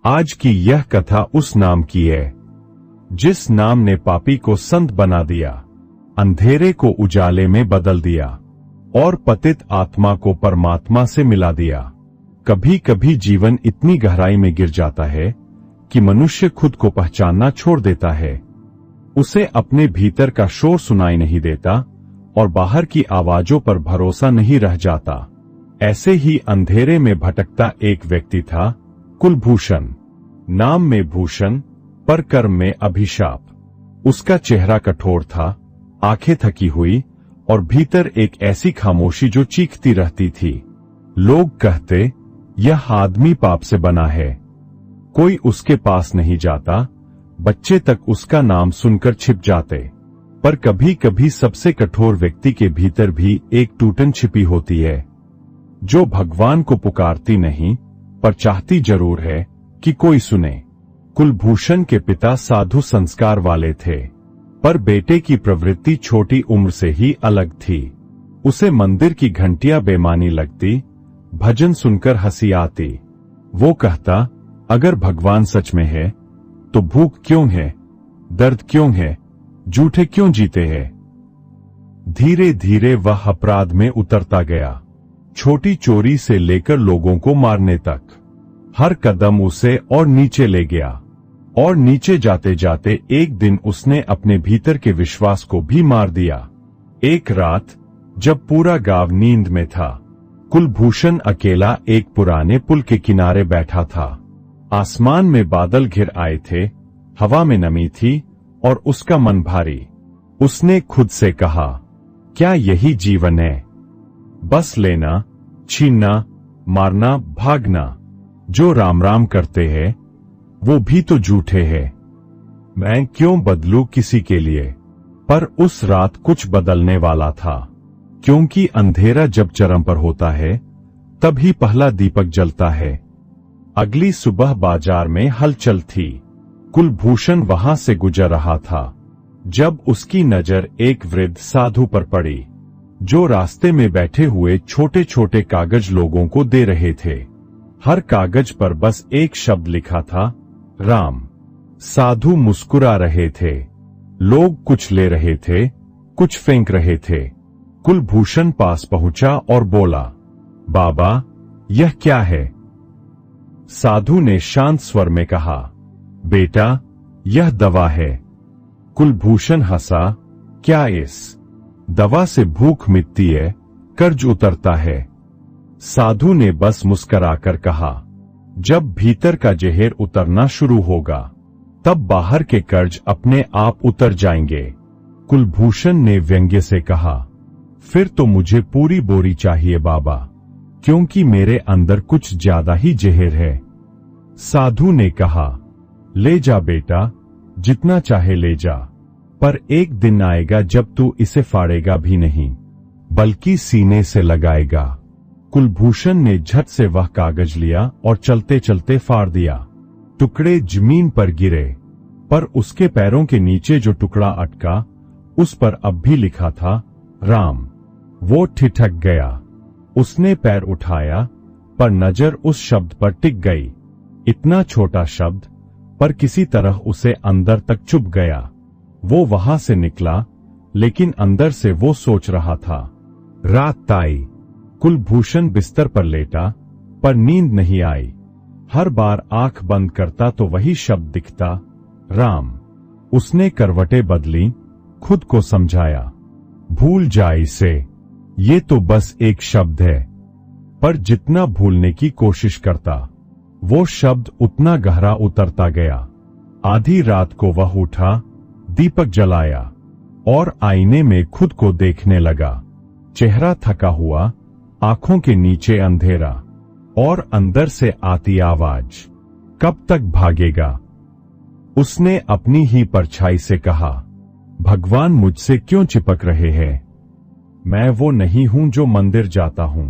आज की यह कथा उस नाम की है जिस नाम ने पापी को संत बना दिया, अंधेरे को उजाले में बदल दिया और पतित आत्मा को परमात्मा से मिला दिया। कभी कभी जीवन इतनी गहराई में गिर जाता है कि मनुष्य खुद को पहचानना छोड़ देता है। उसे अपने भीतर का शोर सुनाई नहीं देता और बाहर की आवाजों पर भरोसा नहीं रह जाता। ऐसे ही अंधेरे में भटकता एक व्यक्ति था, कुलभूषण। नाम में भूषण, पर कर्म में अभिशाप। उसका चेहरा कठोर था, आंखें थकी हुई और भीतर एक ऐसी खामोशी जो चीखती रहती थी। लोग कहते, यह आदमी पाप से बना है। कोई उसके पास नहीं जाता, बच्चे तक उसका नाम सुनकर छिप जाते। पर कभी कभी सबसे कठोर व्यक्ति के भीतर भी एक टूटन छिपी होती है, जो भगवान को पुकारती नहीं पर चाहती जरूर है कि कोई सुने। कुलभूषण के पिता साधु संस्कार वाले थे, पर बेटे की प्रवृत्ति छोटी उम्र से ही अलग थी। उसे मंदिर की घंटियां बेमानी लगती, भजन सुनकर हंसी आती। वो कहता, अगर भगवान सच में है तो भूख क्यों है, दर्द क्यों है, झूठे क्यों जीते हैं। धीरे धीरे वह अपराध में उतरता गया, छोटी चोरी से लेकर लोगों को मारने तक। हर कदम उसे और नीचे ले गया, और नीचे जाते जाते एक दिन उसने अपने भीतर के विश्वास को भी मार दिया। एक रात जब पूरा गांव नींद में था, कुलभूषण अकेला एक पुराने पुल के किनारे बैठा था। आसमान में बादल घिर आए थे, हवा में नमी थी और उसका मन भारी। उसने खुद से कहा, क्या यही जीवन है? बस लेना, छीनना, मारना, भागना। जो राम राम करते हैं वो भी तो झूठे हैं। मैं क्यों बदलूं किसी के लिए? पर उस रात कुछ बदलने वाला था, क्योंकि अंधेरा जब चरम पर होता है तब ही पहला दीपक जलता है। अगली सुबह बाजार में हलचल थी। कुलभूषण वहां से गुजर रहा था जब उसकी नजर एक वृद्ध साधु पर पड़ी, जो रास्ते में बैठे हुए छोटे छोटे कागज लोगों को दे रहे थे। हर कागज पर बस एक शब्द लिखा था, राम। साधु मुस्कुरा रहे थे। लोग कुछ ले रहे थे, कुछ फेंक रहे थे। कुलभूषण पास पहुंचा और बोला, बाबा, यह क्या है? साधु ने शांत स्वर में कहा, बेटा, यह दवा है। कुलभूषण हंसा, क्या इस दवा से भूख मिटती है, कर्ज उतरता है? साधु ने बस मुस्कराकर कहा, जब भीतर का जहर उतरना शुरू होगा तब बाहर के कर्ज अपने आप उतर जाएंगे। कुलभूषण ने व्यंग्य से कहा, फिर तो मुझे पूरी बोरी चाहिए बाबा, क्योंकि मेरे अंदर कुछ ज्यादा ही जहर है। साधु ने कहा, ले जा बेटा, जितना चाहे ले जा, पर एक दिन आएगा जब तू इसे फाड़ेगा भी नहीं, बल्कि सीने से लगाएगा। कुलभूषण ने झट से वह कागज लिया और चलते चलते फाड़ दिया। टुकड़े जमीन पर गिरे, पर उसके पैरों के नीचे जो टुकड़ा अटका उस पर अब भी लिखा था, राम। वो ठिठक गया। उसने पैर उठाया, पर नजर उस शब्द पर टिक गई। इतना छोटा शब्द, पर किसी तरह उसे अंदर तक चुभ गया। वो वहां से निकला, लेकिन अंदर से वो सोच रहा था। रात आई। कुलभूषण बिस्तर पर लेटा, पर नींद नहीं आई। हर बार आंख बंद करता तो वही शब्द दिखता, राम। उसने करवटें बदली, खुद को समझाया, भूल जा इसे, ये तो बस एक शब्द है। पर जितना भूलने की कोशिश करता, वो शब्द उतना गहरा उतरता गया। आधी रात को वह उठा, दीपक जलाया और आईने में खुद को देखने लगा। चेहरा थका हुआ, आंखों के नीचे अंधेरा और अंदर से आती आवाज, कब तक भागेगा? उसने अपनी ही परछाई से कहा, भगवान मुझसे क्यों चिपक रहे हैं? मैं वो नहीं हूं जो मंदिर जाता हूं,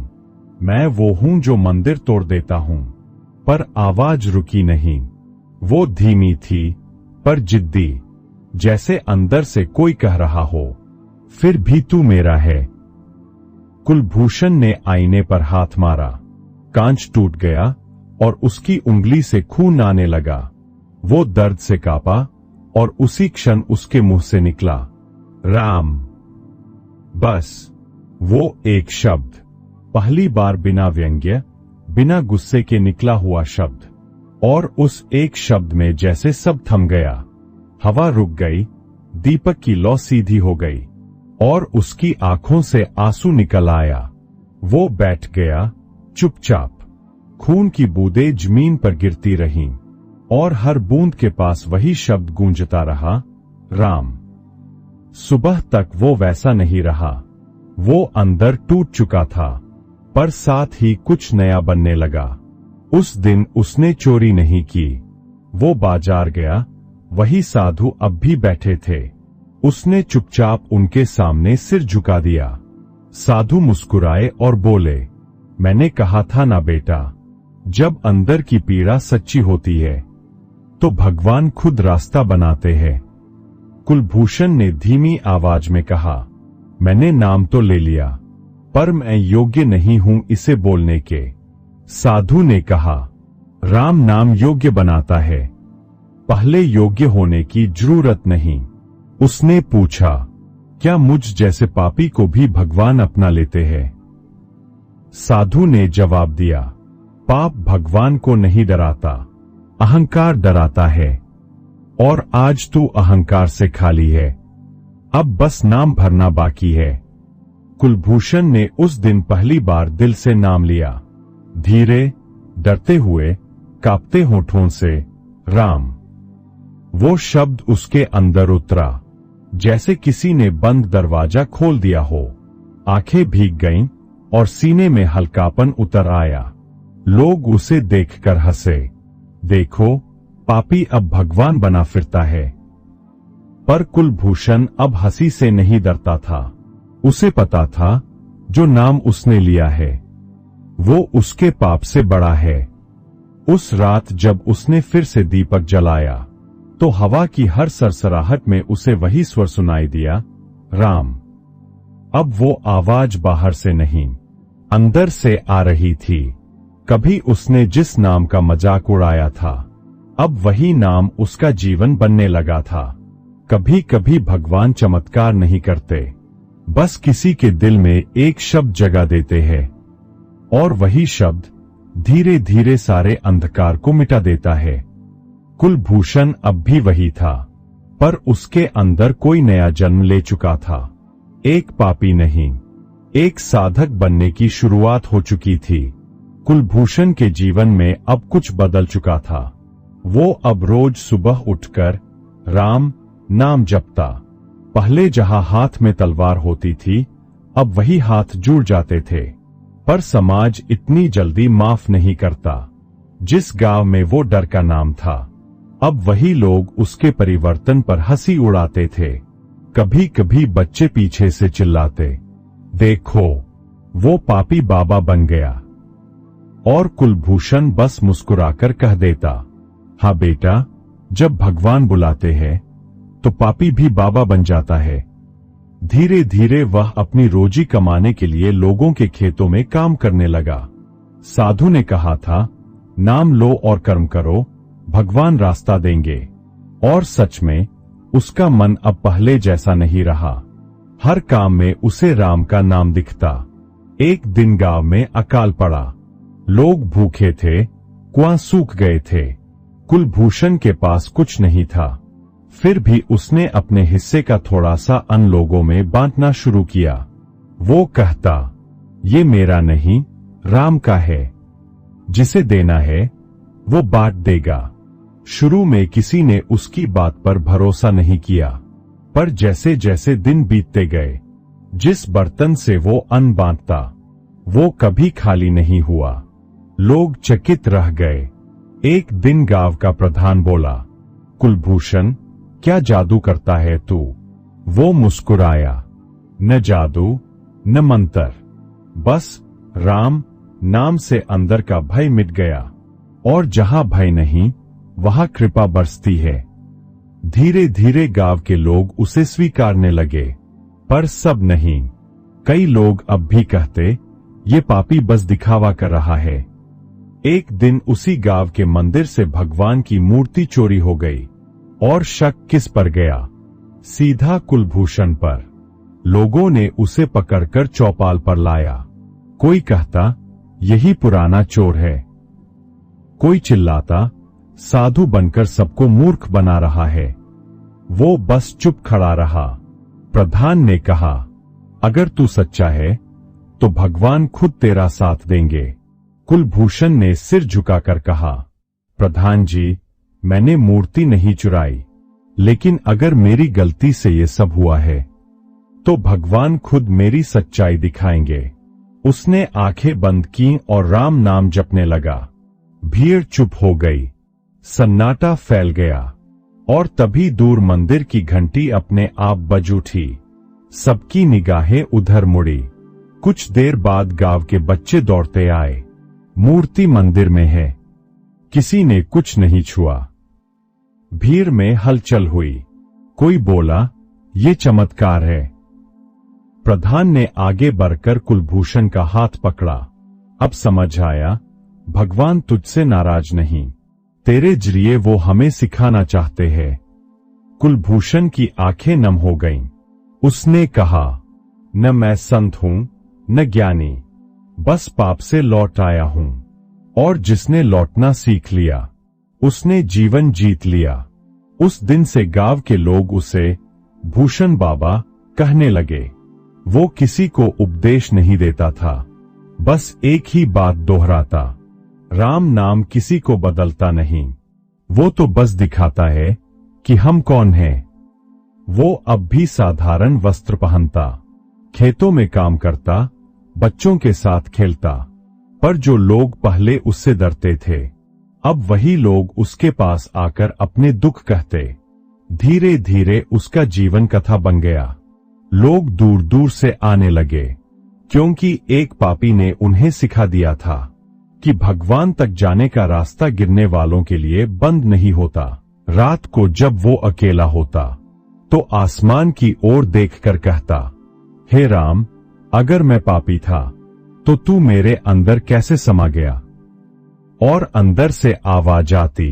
मैं वो हूं जो मंदिर तोड़ देता हूं। पर आवाज रुकी नहीं। वो धीमी थी, पर जिद्दी, जैसे अंदर से कोई कह रहा हो, फिर भी तू मेरा है। कुलभूषण ने आईने पर हाथ मारा, कांच टूट गया और उसकी उंगली से खून आने लगा। वो दर्द से कांपा और उसी क्षण उसके मुंह से निकला, राम। बस वो एक शब्द, पहली बार बिना व्यंग्य, बिना गुस्से के निकला हुआ शब्द, और उस एक शब्द में जैसे सब थम गया। हवा रुक गई, दीपक की लौ सीधी हो गई और उसकी आंखों से आंसू निकल आया। वो बैठ गया चुपचाप। खून की बूंदें जमीन पर गिरती रहीं और हर बूंद के पास वही शब्द गूंजता रहा, राम। सुबह तक वो वैसा नहीं रहा। वो अंदर टूट चुका था, पर साथ ही कुछ नया बनने लगा। उस दिन उसने चोरी नहीं की। वो बाजार गया, वही साधु अब भी बैठे थे। उसने चुपचाप उनके सामने सिर झुका दिया। साधु मुस्कुराए और बोले, मैंने कहा था ना बेटा, जब अंदर की पीड़ा सच्ची होती है तो भगवान खुद रास्ता बनाते हैं। कुलभूषण ने धीमी आवाज में कहा, मैंने नाम तो ले लिया, पर मैं योग्य नहीं हूं इसे बोलने के। साधु ने कहा, राम नाम योग्य बनाता है, पहले योग्य होने की जरूरत नहीं। उसने पूछा, क्या मुझ जैसे पापी को भी भगवान अपना लेते हैं? साधु ने जवाब दिया, पाप भगवान को नहीं डराता, अहंकार डराता है, और आज तू अहंकार से खाली है। अब बस नाम भरना बाकी है। कुलभूषण ने उस दिन पहली बार दिल से नाम लिया, धीरे, डरते हुए, कांपते होठों से, राम। वो शब्द उसके अंदर उतरा, जैसे किसी ने बंद दरवाजा खोल दिया हो। आंखें भीग गईं और सीने में हल्कापन उतर आया। लोग उसे देखकर हंसे, देखो, पापी अब भगवान बना फिरता है। पर कुलभूषण अब हंसी से नहीं डरता था। उसे पता था, जो नाम उसने लिया है वो उसके पाप से बड़ा है। उस रात जब उसने फिर से दीपक जलाया तो हवा की हर सरसराहट में उसे वही स्वर सुनाई दिया, राम। अब वो आवाज बाहर से नहीं, अंदर से आ रही थी। कभी उसने जिस नाम का मजाक उड़ाया था, अब वही नाम उसका जीवन बनने लगा था। कभी कभी भगवान चमत्कार नहीं करते, बस किसी के दिल में एक शब्द जगा देते हैं, और वही शब्द धीरे धीरे सारे अंधकार को मिटा देता है। कुलभूषण अब भी वही था, पर उसके अंदर कोई नया जन्म ले चुका था। एक पापी नहीं, एक साधक बनने की शुरुआत हो चुकी थी। कुलभूषण के जीवन में अब कुछ बदल चुका था। वो अब रोज सुबह उठकर राम नाम जपता। पहले जहां हाथ में तलवार होती थी, अब वही हाथ जुड़ जाते थे। पर समाज इतनी जल्दी माफ नहीं करता। जिस गांव में वो डर का नाम था, अब वही लोग उसके परिवर्तन पर हंसी उड़ाते थे। कभी कभी बच्चे पीछे से चिल्लाते, देखो, वो पापी बाबा बन गया। और कुलभूषण बस मुस्कुराकर कह देता, हाँ बेटा, जब भगवान बुलाते हैं तो पापी भी बाबा बन जाता है। धीरे धीरे वह अपनी रोजी कमाने के लिए लोगों के खेतों में काम करने लगा। साधु ने कहा था, नाम लो और कर्म करो, भगवान रास्ता देंगे। और सच में उसका मन अब पहले जैसा नहीं रहा। हर काम में उसे राम का नाम दिखता। एक दिन गांव में अकाल पड़ा। लोग भूखे थे, कुआं सूख गए थे। कुलभूषण के पास कुछ नहीं था, फिर भी उसने अपने हिस्से का थोड़ा सा अन्न लोगों में बांटना शुरू किया। वो कहता, ये मेरा नहीं, राम का है। जिसे देना है वो बांट देगा। शुरू में किसी ने उसकी बात पर भरोसा नहीं किया, पर जैसे जैसे दिन बीतते गए, जिस बर्तन से वो अन्न बांटता वो कभी खाली नहीं हुआ। लोग चकित रह गए। एक दिन गांव का प्रधान बोला, कुलभूषण, क्या जादू करता है तू? वो मुस्कुराया, न जादू न मंत्र, बस राम नाम से अंदर का भय मिट गया, और जहां भय नहीं वहां कृपा बरसती है। धीरे धीरे गांव के लोग उसे स्वीकारने लगे, पर सब नहीं। कई लोग अब भी कहते, ये पापी बस दिखावा कर रहा है। एक दिन उसी गांव के मंदिर से भगवान की मूर्ति चोरी हो गई और शक किस पर गया? सीधा कुलभूषण पर। लोगों ने उसे पकड़कर चौपाल पर लाया। कोई कहता यही पुराना चोर है, कोई चिल्लाता साधु बनकर सबको मूर्ख बना रहा है। वो बस चुप खड़ा रहा। प्रधान ने कहा, अगर तू सच्चा है तो भगवान खुद तेरा साथ देंगे। कुलभूषण ने सिर झुकाकर कहा, प्रधान जी, मैंने मूर्ति नहीं चुराई, लेकिन अगर मेरी गलती से ये सब हुआ है तो भगवान खुद मेरी सच्चाई दिखाएंगे। उसने आंखें बंद की और राम नाम जपने लगा। भीड़ चुप हो गई, सन्नाटा फैल गया और तभी दूर मंदिर की घंटी अपने आप बज उठी। सबकी निगाहें उधर मुड़ी। कुछ देर बाद गांव के बच्चे दौड़ते आए। मूर्ति मंदिर में है। किसी ने कुछ नहीं छुआ। भीड़ में हलचल हुई। कोई बोला, ये चमत्कार है। प्रधान ने आगे बढ़कर कुलभूषण का हाथ पकड़ा। अब समझ आया, भगवान तुझसे नाराज नहीं, तेरे जरिए वो हमें सिखाना चाहते हैं। कुलभूषण की आंखें नम हो गईं। उसने कहा, न मैं संत हूं न ज्ञानी, बस पाप से लौट आया हूं। और जिसने लौटना सीख लिया उसने जीवन जीत लिया। उस दिन से गांव के लोग उसे भूषण बाबा कहने लगे। वो किसी को उपदेश नहीं देता था, बस एक ही बात दोहराता, राम नाम किसी को बदलता नहीं, वो तो बस दिखाता है कि हम कौन हैं। वो अब भी साधारण वस्त्र पहनता, खेतों में काम करता, बच्चों के साथ खेलता, पर जो लोग पहले उससे डरते थे अब वही लोग उसके पास आकर अपने दुख कहते। धीरे धीरे उसका जीवन कथा बन गया। लोग दूर दूर से आने लगे, क्योंकि एक पापी ने उन्हें सिखा दिया था कि भगवान तक जाने का रास्ता गिरने वालों के लिए बंद नहीं होता। रात को जब वो अकेला होता तो आसमान की ओर देखकर कहता, हे राम, अगर मैं पापी था तो तू मेरे अंदर कैसे समा गया? और अंदर से आवाज आती,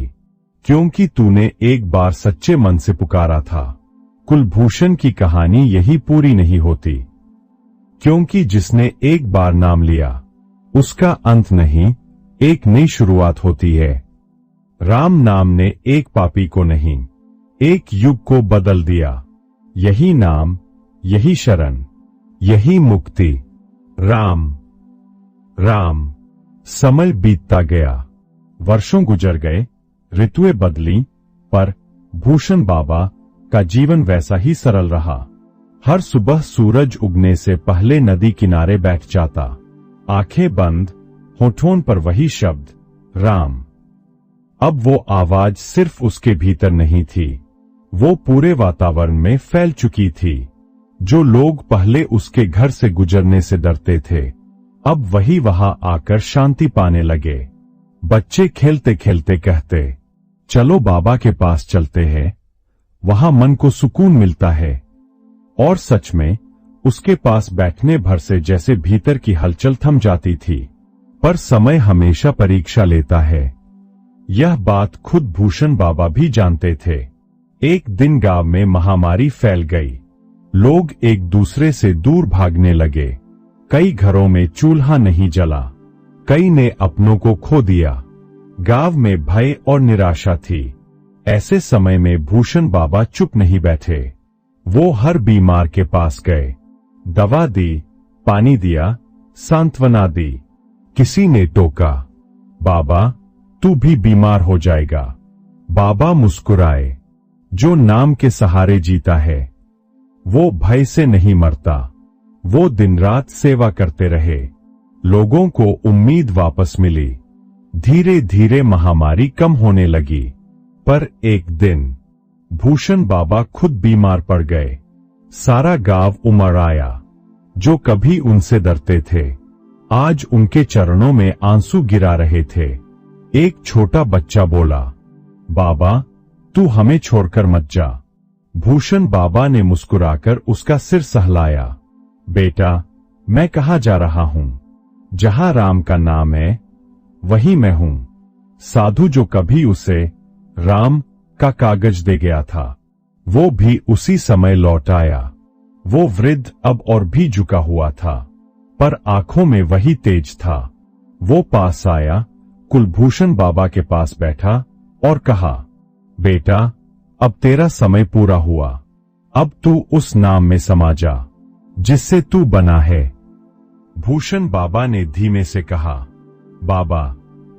क्योंकि तूने एक बार सच्चे मन से पुकारा था। कुलभूषण की कहानी यही पूरी नहीं होती, क्योंकि जिसने एक बार नाम लिया उसका अंत नहीं, एक नई शुरुआत होती है। राम नाम ने एक पापी को नहीं, एक युग को बदल दिया। यही नाम, यही शरण, यही मुक्ति। राम राम। समय बीतता गया, वर्षों गुजर गए, ऋतुएं बदली, पर भूषण बाबा का जीवन वैसा ही सरल रहा। हर सुबह सूरज उगने से पहले नदी किनारे बैठ जाता, आंखें बंद, होठों पर वही शब्द, राम। अब वो आवाज सिर्फ उसके भीतर नहीं थी, वो पूरे वातावरण में फैल चुकी थी। जो लोग पहले उसके घर से गुजरने से डरते थे, अब वही वहां आकर शांति पाने लगे। बच्चे खेलते खेलते कहते, चलो बाबा के पास चलते हैं, वहां मन को सुकून मिलता है। और सच में उसके पास बैठने भर से जैसे भीतर की हलचल थम जाती थी। पर समय हमेशा परीक्षा लेता है, यह बात खुद भूषण बाबा भी जानते थे। एक दिन गांव में महामारी फैल गई। लोग एक दूसरे से दूर भागने लगे। कई घरों में चूल्हा नहीं जला, कई ने अपनों को खो दिया। गांव में भय और निराशा थी। ऐसे समय में भूषण बाबा चुप नहीं बैठे। वो हर बीमार के पास गए, दवा दी, पानी दिया, सांत्वना दी। किसी ने टोका, बाबा तू भी बीमार हो जाएगा। बाबा मुस्कुराए, जो नाम के सहारे जीता है वो भय से नहीं मरता। वो दिन रात सेवा करते रहे। लोगों को उम्मीद वापस मिली। धीरे धीरे महामारी कम होने लगी। पर एक दिन भूषण बाबा खुद बीमार पड़ गए। सारा गांव उमड़ आया। जो कभी उनसे डरते थे, आज उनके चरणों में आंसू गिरा रहे थे। एक छोटा बच्चा बोला, बाबा तू हमें छोड़कर मत जा। भूषण बाबा ने मुस्कुराकर उसका सिर सहलाया। बेटा, मैं कहाँ जा रहा हूं? जहां राम का नाम है वही मैं हूं। साधु जो कभी उसे राम का कागज दे गया था, वो भी उसी समय लौट आया। वो वृद्ध अब और भी झुका हुआ था, पर आंखों में वही तेज था। वो पास आया, कुलभूषण बाबा के पास बैठा और कहा, बेटा, अब तेरा समय पूरा हुआ। अब तू उस नाम में समा जा जिससे तू बना है। भूषण बाबा ने धीमे से कहा, बाबा,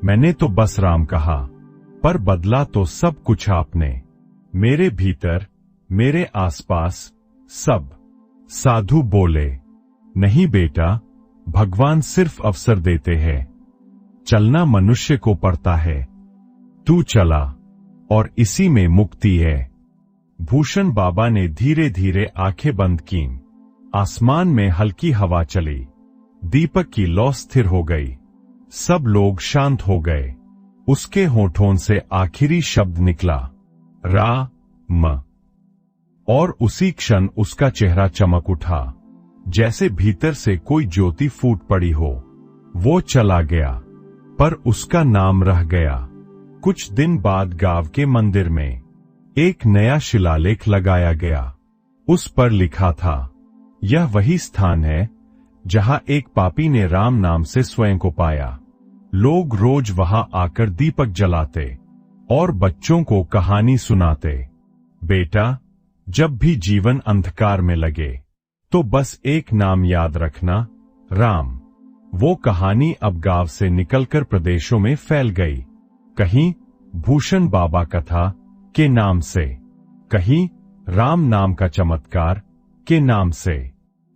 मैंने तो बस राम कहा, पर बदला तो सब कुछ आपने, मेरे भीतर, मेरे आसपास, सब। साधु बोले, नहीं बेटा, भगवान सिर्फ अवसर देते हैं, चलना मनुष्य को पड़ता है। तू चला और इसी में मुक्ति है। भूषण बाबा ने धीरे धीरे आंखें बंद कीं। आसमान में हल्की हवा चली, दीपक की लौ स्थिर हो गई, सब लोग शांत हो गए। उसके होठों से आखिरी शब्द निकला, रा म, और उसी क्षण उसका चेहरा चमक उठा, जैसे भीतर से कोई ज्योति फूट पड़ी हो। वो चला गया, पर उसका नाम रह गया। कुछ दिन बाद गांव के मंदिर में एक नया शिलालेख लगाया गया। उस पर लिखा था, यह वही स्थान है जहां एक पापी ने राम नाम से स्वयं को पाया। लोग रोज वहां आकर दीपक जलाते और बच्चों को कहानी सुनाते। बेटा, जब भी जीवन अंधकार में लगे तो बस एक नाम याद रखना, राम। वो कहानी अब गांव से निकलकर प्रदेशों में फैल गई, कहीं भूषण बाबा कथा के नाम से, कहीं राम नाम का चमत्कार के नाम से,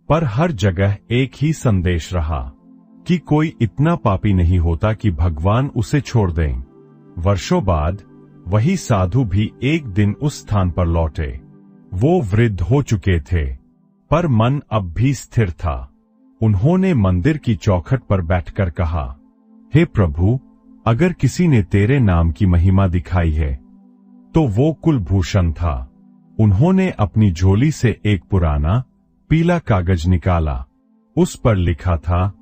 पर हर जगह एक ही संदेश रहा कि कोई इतना पापी नहीं होता कि भगवान उसे छोड़ दें। वर्षों बाद वही साधु भी एक दिन उस स्थान पर लौटे। वो वृद्ध हो चुके थे, पर मन अब भी स्थिर था। उन्होंने मंदिर की चौखट पर बैठकर कहा, हे प्रभु, अगर किसी ने तेरे नाम की महिमा दिखाई है तो वो कुलभूषण था। उन्होंने अपनी झोली से एक पुराना पीला कागज निकाला। उस पर लिखा था,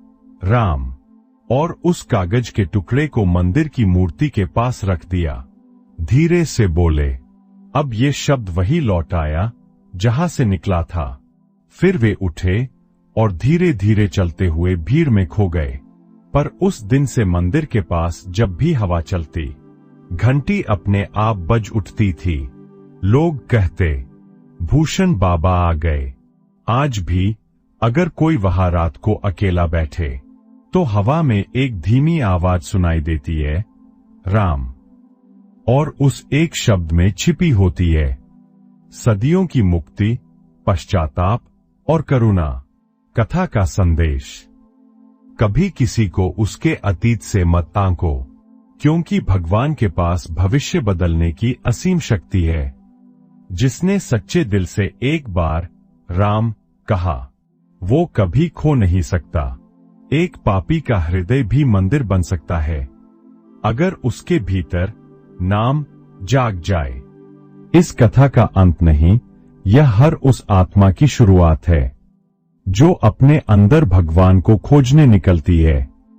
राम, और उस कागज के टुकड़े को मंदिर की मूर्ति के पास रख दिया। धीरे से बोले, अब ये शब्द वही लौट आया जहां से निकला था। फिर वे उठे और धीरे धीरे चलते हुए भीड़ में खो गए। पर उस दिन से मंदिर के पास जब भी हवा चलती, घंटी अपने आप बज उठती थी। लोग कहते, भूषण बाबा आ गए। आज भी अगर कोई वहां रात को अकेला बैठे तो हवा में एक धीमी आवाज सुनाई देती है, राम, और उस एक शब्द में छिपी होती है सदियों की मुक्ति, पश्चाताप और करुणा। कथा का संदेश, कभी किसी को उसके अतीत से मत आंको, क्योंकि भगवान के पास भविष्य बदलने की असीम शक्ति है। जिसने सच्चे दिल से एक बार राम कहा, वो कभी खो नहीं सकता। एक पापी का हृदय भी मंदिर बन सकता है, अगर उसके भीतर नाम जाग जाए। इस कथा का अंत नहीं, यह हर उस आत्मा की शुरुआत है जो अपने अंदर भगवान को खोजने निकलती है।